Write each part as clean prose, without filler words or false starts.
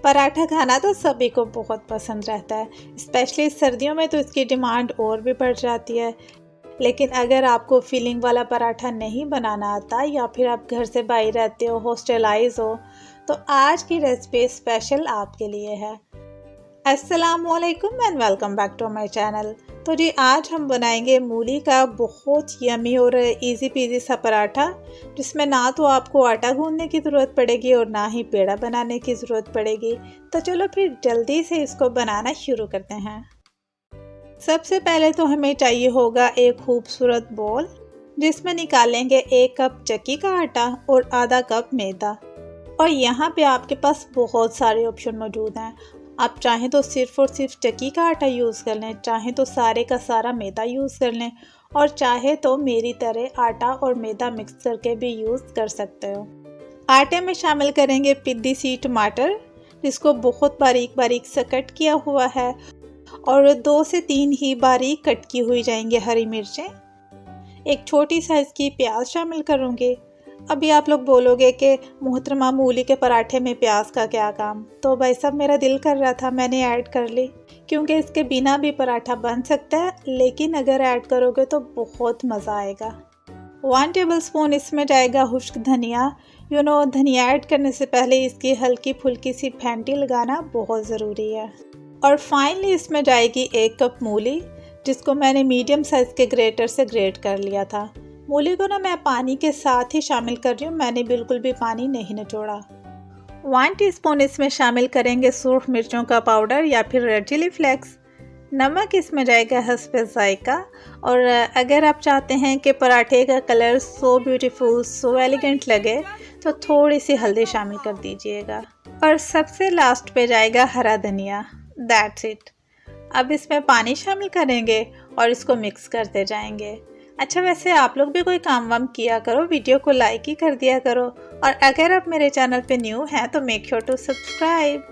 पराठा खाना तो सभी को बहुत पसंद रहता है, स्पेशली सर्दियों में तो इसकी डिमांड और भी बढ़ जाती है। लेकिन अगर आपको फिलिंग वाला पराठा नहीं बनाना आता या फिर आप घर से बाहर रहते हो, हॉस्टलाइज हो, तो आज की रेसिपी स्पेशल आपके लिए है। अस्सलामुअलैकुम and welcome back to my channel. तो जी आज हम बनाएंगे मूली का बहुत यमी और इजी पीजी सा पराठा, जिसमें ना तो आपको आटा गूंदने की ज़रूरत पड़ेगी और ना ही पेड़ा बनाने की ज़रूरत पड़ेगी। तो चलो फिर जल्दी से इसको बनाना शुरू करते हैं। सबसे पहले तो हमें चाहिए होगा एक खूबसूरत बोल, जिसमें निकालेंगे 1 कप चक्की का आटा और आधा कप मैदा। और यहाँ पे आपके पास बहुत सारे ऑप्शन मौजूद हैं। आप चाहें तो सिर्फ और सिर्फ चक्की का आटा यूज़ कर लें, चाहें तो सारे का सारा मैदा यूज़ कर लें, और चाहे तो मेरी तरह आटा और मैदा मिक्स करके भी यूज़ कर सकते हो। आटे में शामिल करेंगे पिद्दी सी टमाटर, जिसको बहुत बारीक बारीक से कट किया हुआ है, और 2 से 3 ही बारीक कट की हुई जाएंगे हरी मिर्चें। एक छोटी साइज़ की प्याज शामिल करूँगी। अभी आप लोग बोलोगे कि मोहतरमा मूली के पराठे में प्याज का क्या काम, तो भाई साहब मेरा दिल कर रहा था मैंने ऐड कर ली, क्योंकि इसके बिना भी पराठा बन सकता है, लेकिन अगर ऐड करोगे तो बहुत मज़ा आएगा। 1 टेबलस्पून इसमें जाएगा खुश्क धनिया। धनिया ऐड करने से पहले इसकी हल्की फुल्की सी फेंटी लगाना बहुत ज़रूरी है। और फाइनली इसमें जाएगी 1 कप मूली, जिसको मैंने मीडियम साइज़ के ग्रेटर से ग्रेट कर लिया था। मूली को मैं पानी के साथ ही शामिल कर रही हूँ, मैंने बिल्कुल भी पानी नहीं निचोड़ा। 1 टीस्पून इसमें शामिल करेंगे सूर्ख मिर्चों का पाउडर या फिर रेड चिली फ्लेक्स। नमक इसमें जाएगा हस्बे जायका। और अगर आप चाहते हैं कि पराठे का colour so beautiful, so elegant लगे, तो थोड़ी सी हल्दी शामिल कर दीजिएगा। और सबसे लास्ट पे जाएगा हरा धनिया। That's it. अब इसमें पानी शामिल करेंगे और इसको मिक्स करते जाएंगे। अच्छा, वैसे आप लोग भी कोई काम वाम किया करो, वीडियो को लाइक ही कर दिया करो, और अगर आप मेरे चैनल पे न्यू हैं तो मेक श्योर टू सब्सक्राइब।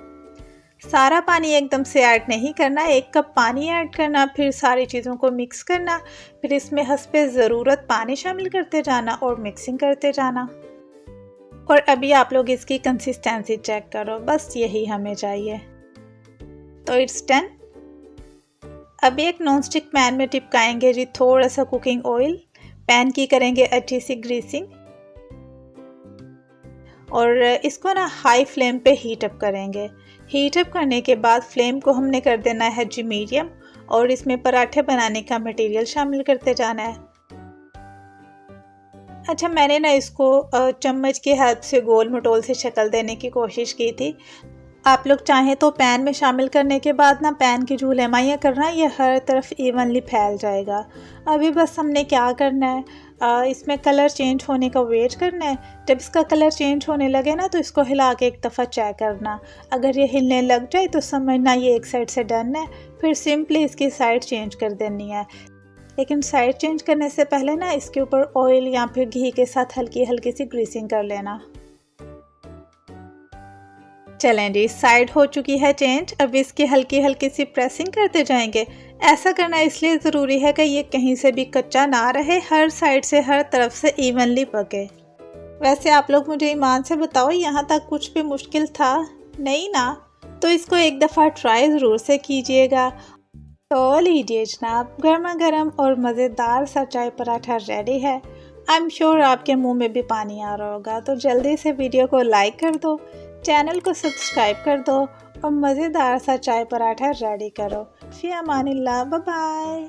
सारा पानी एकदम से ऐड नहीं करना, 1 कप पानी ऐड करना, फिर सारी चीज़ों को मिक्स करना, फिर इसमें हस्बे ज़रूरत पानी शामिल करते जाना और मिक्सिंग करते जाना। और अभी आप लोग इसकी कंसिस्टेंसी चेक करो, बस यही हमें चाहिए। तो इट्स डन। अब एक नॉनस्टिक पैन में टिपकाएंगे जी थोड़ा सा कुकिंग ऑयल। पैन की करेंगे अच्छी सी ग्रीसिंग, और इसको हाई फ्लेम पे हीट अप करेंगे। हीट अप करने के बाद फ्लेम को हमने कर देना है जी मीडियम, और इसमें पराठे बनाने का मटेरियल शामिल करते जाना है। अच्छा, मैंने इसको चम्मच की हेल्प से गोल मटोल से शक्ल देने की कोशिश की थी। आप लोग चाहें तो पैन में शामिल करने के बाद पैन की जो लेमाइयाँ करना, ये हर तरफ इवनली फैल जाएगा। अभी बस हमने क्या करना है, इसमें कलर चेंज होने का वेट करना है। जब इसका कलर चेंज होने लगे तो इसको हिला के एक दफ़ा चेक करना। अगर ये हिलने लग जाए तो समझना ये एक साइड से डन है। फिर सिंपली इसकी साइड चेंज कर देनी है। लेकिन साइड चेंज करने से पहले इसके ऊपर ऑयल या फिर घी के साथ हल्की हल्की सी ग्रीसिंग कर लेना। चलें जी, साइड हो चुकी है चेंज। अब इसकी हल्की हल्की सी प्रेसिंग करते जाएंगे। ऐसा करना इसलिए ज़रूरी है कि ये कहीं से भी कच्चा ना रहे, हर साइड से हर तरफ से इवनली पके। वैसे आप लोग मुझे ईमान से बताओ, यहाँ तक कुछ भी मुश्किल था नहीं ना? तो इसको एक दफ़ा ट्राई ज़रूर से कीजिएगा। तो लीजिए जनाब, गर्मा गर्म और मज़ेदार सा चाय पराठा रेडी है। आई एम श्योर आपके मुंह में भी पानी आ रहा होगा। तो जल्दी से वीडियो को लाइक कर दो, चैनल को सब्सक्राइब कर दो, और मज़ेदार सा चाय पराठा रेडी करो। फ़ी अमानिल्लाह, बाय बाय।